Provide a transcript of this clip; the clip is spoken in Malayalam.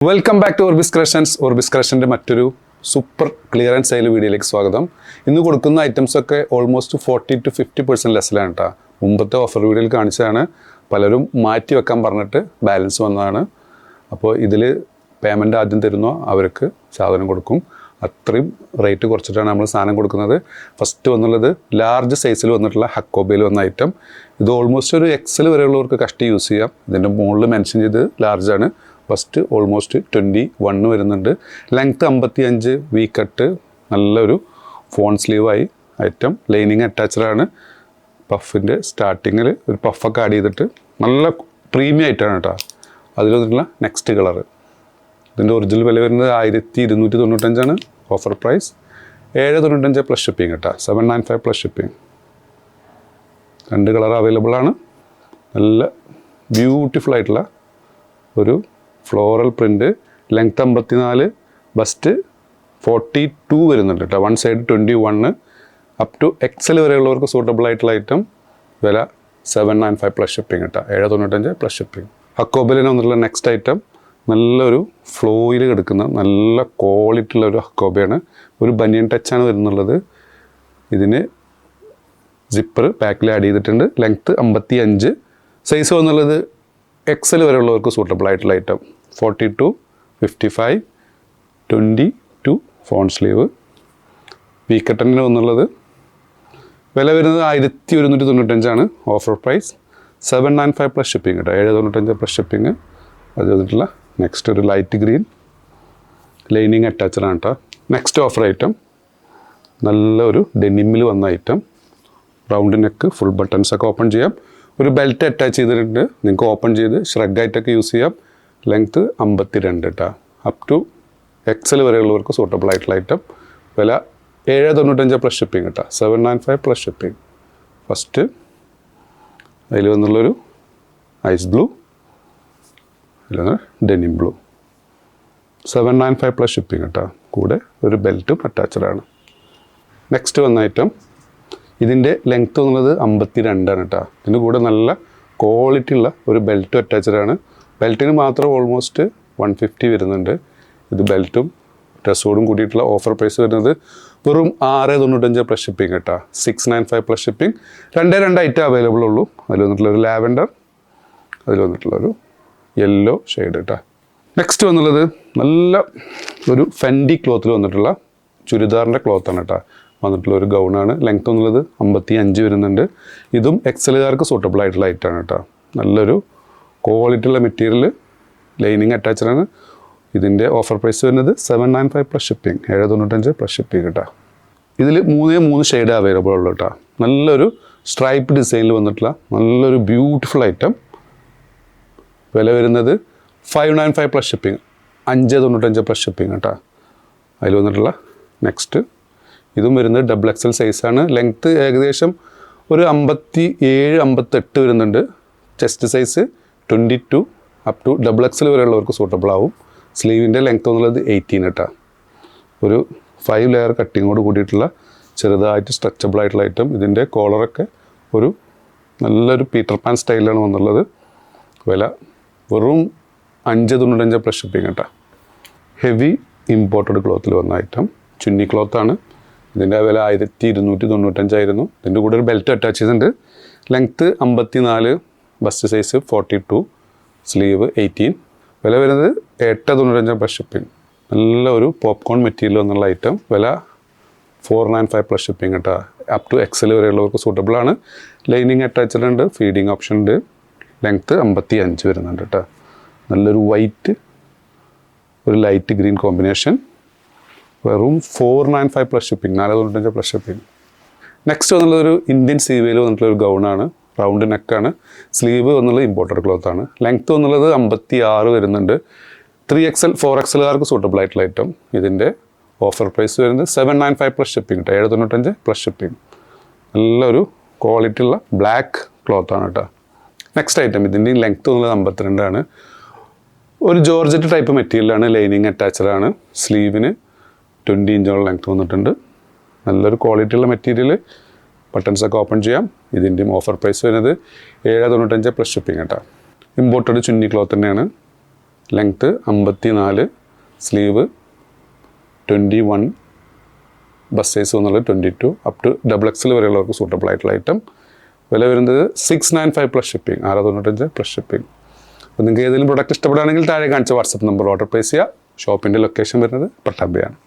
Welcome back to Orbis collections. Orbis കളക്ഷൻ്റെ മറ്റൊരു സൂപ്പർ ക്ലിയർ ആൻഡ് സെയിൽ വീഡിയോയിലേക്ക് സ്വാഗതം. ഇന്ന് കൊടുക്കുന്ന ഐറ്റംസൊക്കെ ഓൾമോസ്റ്റ് 40-50% ലെസ്സിലാണ് കേട്ടോ. മുമ്പത്തെ ഓഫർ വീഡിയോയിൽ കാണിച്ചതാണ്. പലരും മാറ്റി വെക്കാൻ പറഞ്ഞിട്ട് ബാലൻസ് വന്നതാണ്. അപ്പോൾ ഇതിൽ പേയ്മെൻറ്റ് ആദ്യം തരുന്നോ അവർക്ക് സാധനം കൊടുക്കും. അത്രയും റേറ്റ് കുറച്ചിട്ടാണ് നമ്മൾ സാധനം കൊടുക്കുന്നത്. ഫസ്റ്റ് വന്നുള്ളത് ലാർജ് സൈസിൽ വന്നിട്ടുള്ള ഹക്കോബയിൽ വന്ന ഐറ്റം. ഇത് ഓൾമോസ്റ്റ് ഒരു എക്സൽ വരെയുള്ളവർക്ക് കഷ്ടി യൂസ് ചെയ്യാം. ഇതിൻ്റെ മുകളിൽ മെൻഷൻ ചെയ്ത് ലാർജാണ്. ഫസ്റ്റ് ഓൾമോസ്റ്റ് 21 വരുന്നുണ്ട്. ലെങ്ത്ത് 55, വി കട്ട്, നല്ലൊരു ഫോൺ സ്ലീവായി ഐറ്റം. ലൈനിങ് അറ്റാച്ചഡാണ്. പഫിൻ്റെ സ്റ്റാർട്ടിങ്ങിൽ ഒരു പഫൊക്കെ ആഡ് ചെയ്തിട്ട് നല്ല പ്രീമിയം ആയിട്ടാണ് കേട്ടോ. അതിൽ വന്നിട്ടുള്ള നെക്സ്റ്റ് കളറ്. ഇതിൻ്റെ ഒറിജിനൽ വില വരുന്നത് 1295 ഓഫർ പ്രൈസ് 795 പ്ലസ് ഷിപ്പിംഗ് കേട്ടോ. 795 പ്ലസ് ഷിപ്പിംഗ്. 2 കളർ അവൈലബിൾ ആണ്. നല്ല ബ്യൂട്ടിഫുൾ ആയിട്ടുള്ള ഒരു ഫ്ലോറൽ പ്രിൻ്റ്. ലെങ്ത്ത് 54, ബസ്റ്റ് 42 വരുന്നുണ്ട് കേട്ടോ. One side 21 up to XL വരെയുള്ളവർക്ക് സൂട്ടബിൾ ആയിട്ടുള്ള ഐറ്റം. വില 795 പ്ലസ് ഷിപ്പിംഗ് കേട്ടോ. 795 പ്ലസ് ഷിപ്പിംഗ്. ഹക്കോബലിന് വന്നിട്ടുള്ള നെക്സ്റ്റ് ഐറ്റം നല്ലൊരു ഫ്ലോയിൽ കിടക്കുന്ന നല്ല ക്വാളിറ്റി ഉള്ള ഒരു ഹക്കോബയാണ്. ഒരു ബനിയൻ ടച്ചാണ് വരുന്നുള്ളത്. ഇതിന് സിപ്പർ ബാക്കിൽ ആഡ് ചെയ്തിട്ടുണ്ട്. ലെങ്ത്ത് 55, സൈസ് വന്നുള്ളത് എക്സൽ വരെയുള്ളവർക്ക് സൂട്ടബിൾ ആയിട്ടുള്ള ഐറ്റം. 42, 55, 22 ഫോൺ സ്ലീവ്. വീക്കട്ടണിന് വന്നുള്ളത് വില വരുന്നത് 1195 ഓഫർ പ്രൈസ് 795 പ്ലസ് ഷിപ്പിംഗ് കേട്ടോ. 795 പ്ലസ് ഷിപ്പിംഗ്. അത് വന്നിട്ടുള്ള നെക്സ്റ്റ് ഒരു ലൈറ്റ് ഗ്രീൻ ലൈനിങ് അറ്റാച്ചഡാണ് കേട്ടോ. നെക്സ്റ്റ് ഓഫർ ഐറ്റം നല്ലൊരു ഡെനിമിൽ വന്ന ഐറ്റം. റൗണ്ട് നെക്ക്, ഫുൾ ബട്ടൺസൊക്കെ ഓപ്പൺ ചെയ്യാം. ഒരു ബെൽറ്റ് അറ്റാച്ച് ചെയ്തിട്ടുണ്ട്. നിങ്ങൾക്ക് ഓപ്പൺ ചെയ്ത് ഷ്രഗായിട്ടൊക്കെ യൂസ് ചെയ്യാം. ലെങ്ത്ത് 52 കേട്ടോ. അപ് ടു എക്സൽ വരെയുള്ളവർക്ക് സൂട്ടബിൾ ആയിട്ടുള്ള ഐറ്റം. വില 795 പ്ലസ് ഷിപ്പിംഗ് കേട്ടോ. 795 പ്ലസ് ഷിപ്പിംഗ്. ഫസ്റ്റ് അതിൽ വന്നുള്ളൊരു ഐസ് ബ്ലൂ, അതിൽ ഡെനിം ബ്ലൂ. 795 പ്ലസ് ഷിപ്പിംഗ് കേട്ടോ. കൂടെ ഒരു ബെൽറ്റും അറ്റാച്ചഡാണ്. നെക്സ്റ്റ് വന്ന ഐറ്റം ഇതിൻ്റെ ലെങ്ത്ത് എന്നുള്ളത് 52 കേട്ടോ. ഇതിൻ്റെ കൂടെ നല്ല ക്വാളിറ്റി ഉള്ള ഒരു ബെൽറ്റും അറ്റാച്ചഡാണ്. ബെൽറ്റിന് മാത്രം ഓൾമോസ്റ്റ് 150 വരുന്നുണ്ട്. ഇത് ബെൽറ്റും ഡ്രസ്സോടും കൂടിയിട്ടുള്ള ഓഫർ പ്രൈസ് വരുന്നത് വെറും 695 പ്ലസ് ഷിപ്പിംഗ് കേട്ടോ. 695 പ്ലസ് ഷിപ്പിംഗ്. 2 ഐറ്റം അവൈലബിൾ ഉള്ളൂ. അതിൽ വന്നിട്ടുള്ളൊരു ലാവൻഡർ, അതിൽ വന്നിട്ടുള്ളൊരു യെല്ലോ ഷെയ്ഡ് കേട്ടോ. നെക്സ്റ്റ് വന്നുള്ളത് നല്ല ഒരു ഫെൻഡി ക്ലോത്തിൽ വന്നിട്ടുള്ള ചുരിദാറിൻ്റെ ക്ലോത്താണ് കേട്ടോ. വന്നിട്ടുള്ള ഒരു ഗൗണാണ്. ലെങ്ത്ത് എന്നുള്ളത് 55 വരുന്നുണ്ട്. ഇതും എക്സലുകാർക്ക് സൂട്ടബിൾ ആയിട്ടുള്ള ഐറ്റമാണ് കേട്ടോ. നല്ലൊരു ക്വാളിറ്റി ഉള്ള മെറ്റീരിയൽ, ലൈനിങ് അറ്റാച്ചഡാണ്. ഇതിൻ്റെ ഓഫർ പ്രൈസ് വരുന്നത് 795 പ്ലസ് ഷിപ്പിംഗ്. 795 പ്ലസ് ഷിപ്പിംഗ് കേട്ടോ. ഇതിൽ 3 ഷെയ്ഡ് അവൈലബിൾ ഉള്ളൂ കേട്ടോ. നല്ലൊരു സ്ട്രൈപ്പ് ഡിസൈനിൽ വന്നിട്ടുള്ള നല്ലൊരു ബ്യൂട്ടിഫുൾ ഐറ്റം. വില വരുന്നത് 595 പ്ലസ് ഷിപ്പിംഗ്. 595 പ്ലസ് ഷിപ്പിംഗ് കേട്ടോ. അതിൽ വന്നിട്ടുള്ള നെക്സ്റ്റ് ഇതും വരുന്നത് ഡബിൾ എക്സൽ സൈസാണ്. ലെങ്ത്ത് ഏകദേശം ഒരു 57-58 വരുന്നുണ്ട്. Chest size 22 up to double XL വരെയുള്ളവർക്ക് സൂട്ടബിൾ ആവും. സ്ലീവിൻ്റെ ലെങ്ത്ത് എന്നുള്ളത് 18 കേട്ടോ. ഒരു 5 ലെയർ കട്ടിങ്ങോട് കൂടിയിട്ടുള്ള ചെറുതായിട്ട് സ്ട്രെച്ചബിൾ ആയിട്ടുള്ള ഐറ്റം. ഇതിൻ്റെ കോളറൊക്കെ ഒരു നല്ലൊരു പീറ്റർ പാൻ സ്റ്റൈലിലാണ് വന്നുള്ളത്. വില വെറും 595 പ്ലസ് ഷിപ്പിംഗ് കേട്ടോ. ഹെവി ഇമ്പോർട്ടഡ് ക്ലോത്തിൽ വന്ന ഐറ്റം. ചുന്നി ക്ലോത്താണ്. ഇതിൻ്റെ വില 1295. ഇതിൻ്റെ കൂടെ ഒരു ബെൽറ്റ് അറ്റാച്ച് ചെയ്തിട്ടുണ്ട്. Length 54, bust size 42, sleeve 18. വില വരുന്നത് 895 പ്ലസ് ഷിപ്പിംഗ്. നല്ല ഒരു പോപ്കോൺ മെറ്റീരിയൽ എന്നുള്ള ഐറ്റം. വില 495 പ്ലസ് ഷിപ്പിംഗ് കേട്ടോ. അപ് ടു എക്സൽ വരെയുള്ളവർക്ക് സൂട്ടബിൾ ആണ്. ലൈനിങ് അറ്റാച്ച്ഡ് ഉണ്ട്. ഫീഡിങ് ഓപ്ഷൻ ഉണ്ട്. ലെങ്ത്ത് 55 വരുന്നുണ്ട് കേട്ടോ. നല്ലൊരു വൈറ്റ് ഒരു ലൈറ്റ് ഗ്രീൻ കോമ്പിനേഷൻ. വെറും 495 plus shipping. 495 plus shipping. Next വന്നുള്ളൊരു ഇന്ത്യൻ സീവയിൽ വന്നിട്ടുള്ളൊരു ഗൗണാണ്. റൗണ്ട് നെക്കാണ്. സ്ലീവ് വന്നുള്ളത് ഇമ്പോർട്ടഡ് ക്ലോത്താണ്. ലെങ്ത്ത് വന്നുള്ളത് 56 വരുന്നുണ്ട്. 3XL 4XLകാർക്ക് സൂട്ടബിൾ ആയിട്ടുള്ള ഐറ്റം. ഇതിൻ്റെ ഓഫർ പ്രൈസ് വരുന്നത് 795 പ്ലസ് ഷിപ്പിംഗ് കേട്ടോ. 795 പ്ലസ് ഷിപ്പിംഗ്. നല്ലൊരു ക്വാളിറ്റി ഉള്ള ബ്ലാക്ക് ക്ലോത്താണ് കേട്ടോ. നെക്സ്റ്റ് ഐറ്റം ഇതിൻ്റെ ലെങ്ത്ത് വന്നുള്ളത് 52. ഒരു ജോർജറ്റ് ടൈപ്പ് മെറ്റീരിയലാണ്. ലൈനിങ് അറ്റാച്ചഡാണ്. സ്ലീവിന് 20 ഇഞ്ചോളം ലെങ്ത്ത് വന്നിട്ടുണ്ട്. നല്ലൊരു ക്വാളിറ്റി ഉള്ള മെറ്റീരിയൽ. ബട്ടൺസൊക്കെ ഓപ്പൺ ചെയ്യാം. ഇതിൻ്റെയും ഓഫർ പ്രൈസ് വരുന്നത് 795 പ്ലസ് ഷിപ്പിംഗ് കേട്ടോ. ഇമ്പോർട്ടഡ് ചുന്നി ക്ലോത്ത് തന്നെയാണ്. ലെങ്ത്ത് 54, സ്ലീവ് 21, ബസ് സൈസ് എന്നുള്ളത് 22, അപ് ടു XXL വരെയുള്ളവർക്ക് സൂട്ടബിൾ ആയിട്ടുള്ള ഐറ്റം. വില വരുന്നത് 695 പ്ലസ് ഷിപ്പിംഗ്, 695 പ്ലസ് ഷിപ്പിംഗ്. അപ്പോൾ നിങ്ങൾക്ക് ഏതെങ്കിലും പ്രൊഡക്റ്റ് ഇഷ്ടപ്പെടുകയാണെങ്കിൽ താഴെ കാണിച്ച വാട്സപ്പ് നമ്പർ ഓർഡർ പ്ലേസ് ചെയ്യുക. ഷോപ്പിൻ്റെ ലൊക്കേഷൻ വരുന്നത് പട്ടാമ്പിയാണ്.